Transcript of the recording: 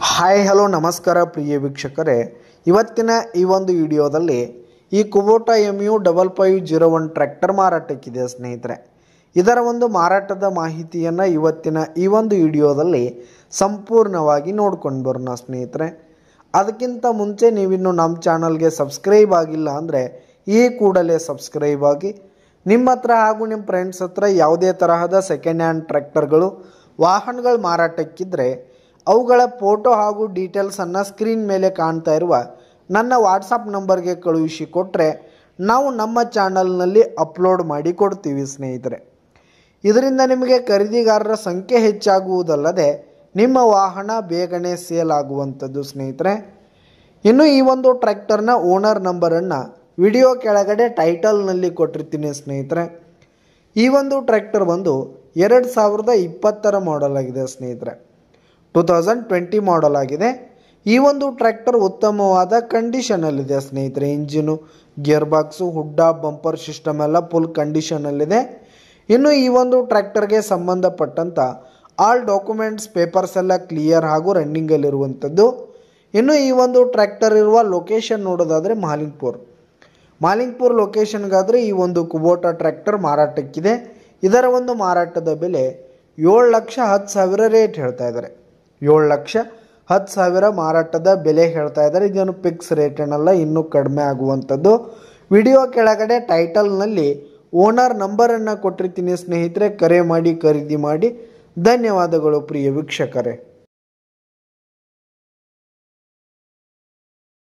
Hi hello ನಮಸ್ಕಾರ ಪ್ರಿಯ ವೀಕ್ಷಕರೇ, ಇವತ್ತಿನ ಈ ಒಂದು ವಿಡಿಯೋದಲ್ಲಿ ಈ ಕುಬೋಟಾ MU5501 ಟ್ರ್ಯಾಕ್ಟರ್ ಮಾರಾಟಕ್ಕಿದೆ ಸ್ನೇಹಿತರೆ. ಇದರ ಒಂದು ಮಾರಾಟದ ಮಾಹಿತಿಯನ್ನು ಇವತ್ತಿನ ಈ ಒಂದು ವಿಡಿಯೋದಲ್ಲಿ ಸಂಪೂರ್ಣವಾಗಿ ನೋಡ್ಕೊಂಡು ಬರೋಣ ಸ್ನೇಹಿತರೆ. ಅದಕ್ಕಿಂತ ಮುಂಚೆ ನೀವಿನ್ನು ನಮ್ಮ ಚಾನಲ್ಗೆ ಸಬ್ಸ್ಕ್ರೈಬ್ ಆಗಿಲ್ಲ ಅಂದರೆ ಈ ಕೂಡಲೇ ಸಬ್ಸ್ಕ್ರೈಬ್ ಆಗಿ. ನಿಮ್ಮ ಹತ್ರ ಹಾಗೂ ನಿಮ್ಮ ಫ್ರೆಂಡ್ಸ್ ಹತ್ರ ಯಾವುದೇ ತರಹದ ಸೆಕೆಂಡ್ ಹ್ಯಾಂಡ್ ಟ್ರ್ಯಾಕ್ಟರ್ಗಳು ವಾಹನಗಳು ಮಾರಾಟಕ್ಕಿದ್ರೆ ಅವುಗಳ ಫೋಟೋ ಹಾಗೂ ಡೀಟೇಲ್ಸನ್ನು ಸ್ಕ್ರೀನ್ ಮೇಲೆ ಕಾಣ್ತಾ ಇರುವ ನನ್ನ ವಾಟ್ಸಪ್ ನಂಬರ್ಗೆ ಕಳುಹಿಸಿ ಕೊಟ್ಟರೆ ನಾವು ನಮ್ಮ ಚಾನಲ್ನಲ್ಲಿ ಅಪ್ಲೋಡ್ ಮಾಡಿ ಕೊಡ್ತೀವಿ ಸ್ನೇಹಿತರೆ. ಇದರಿಂದ ನಿಮಗೆ ಖರೀದಿಗಾರರ ಸಂಖ್ಯೆ ಹೆಚ್ಚಾಗುವುದಲ್ಲದೆ ನಿಮ್ಮ ವಾಹನ ಬೇಗನೆ ಸೇಲ್ ಆಗುವಂಥದ್ದು ಸ್ನೇಹಿತರೆ. ಇನ್ನು ಈ ಒಂದು ಟ್ರ್ಯಾಕ್ಟರ್ನ ಓನರ್ ನಂಬರನ್ನು ವಿಡಿಯೋ ಕೆಳಗಡೆ ಟೈಟಲ್ನಲ್ಲಿ ಕೊಟ್ಟಿರ್ತೀನಿ ಸ್ನೇಹಿತರೆ. ಈ ಒಂದು ಟ್ರ್ಯಾಕ್ಟರ್ ಬಂದು 2020 ಮಾಡೆಲ್ ಆಗಿದೆ ಸ್ನೇಹಿತರೆ. 2020 ಮಾಡೆಲ್ ಆಗಿದೆ. ಈ ಒಂದು ಟ್ರ್ಯಾಕ್ಟರ್ ಉತ್ತಮವಾದ ಕಂಡೀಷನಲ್ಲಿದೆ ಸ್ನೇಹಿತರೆ. ಇಂಜಿನು, ಗೇರ್ ಬಾಕ್ಸು, ಹುಡ್ಡ, ಬಂಪರ್ ಸಿಸ್ಟಮ್ ಎಲ್ಲ ಫುಲ್ ಕಂಡೀಷನಲ್ಲಿದೆ. ಇನ್ನು ಈ ಒಂದು ಟ್ರ್ಯಾಕ್ಟರ್ಗೆ ಸಂಬಂಧಪಟ್ಟಂಥ ಆಲ್ ಡಾಕ್ಯುಮೆಂಟ್ಸ್ ಪೇಪರ್ಸ್ ಎಲ್ಲ ಕ್ಲಿಯರ್ ಹಾಗೂ ರನ್ನಿಂಗಲ್ಲಿರುವಂಥದ್ದು. ಇನ್ನು ಈ ಒಂದು ಟ್ರ್ಯಾಕ್ಟರ್ ಇರುವ ಲೊಕೇಶನ್ ನೋಡೋದಾದರೆ ಮಾಲಿಂಗ್ಪುರ್ ಲೊಕೇಶನ್ಗಾದರೆ ಈ ಒಂದು ಕುಬೋಟಾ ಟ್ರ್ಯಾಕ್ಟರ್ ಮಾರಾಟಕ್ಕಿದೆ. ಇದರ ಒಂದು ಮಾರಾಟದ ಬೆಲೆ 7,10,000 ರೇಟ್ ಹೇಳ್ತಾ ಇದ್ದಾರೆ. 7,10,000 ಮಾರಾಟದ ಬೆಲೆ ಹೇಳ್ತಾ ಇದ್ದಾರೆ. ಇದೇನು ಫಿಕ್ಸ್ ರೇಟ್ ಏನಲ್ಲ, ಇನ್ನೂ ಕಡಿಮೆ ಆಗುವಂಥದ್ದು. ವಿಡಿಯೋ ಕೆಳಗಡೆ ಟೈಟಲ್ನಲ್ಲಿ ಓನರ್ ನಂಬರನ್ನು ಕೊಟ್ಟಿರ್ತೀನಿ ಸ್ನೇಹಿತರೆ. ಕರೆ ಮಾಡಿ ಖರೀದಿ ಮಾಡಿ. ಧನ್ಯವಾದಗಳು ಪ್ರಿಯ ವೀಕ್ಷಕರೇ.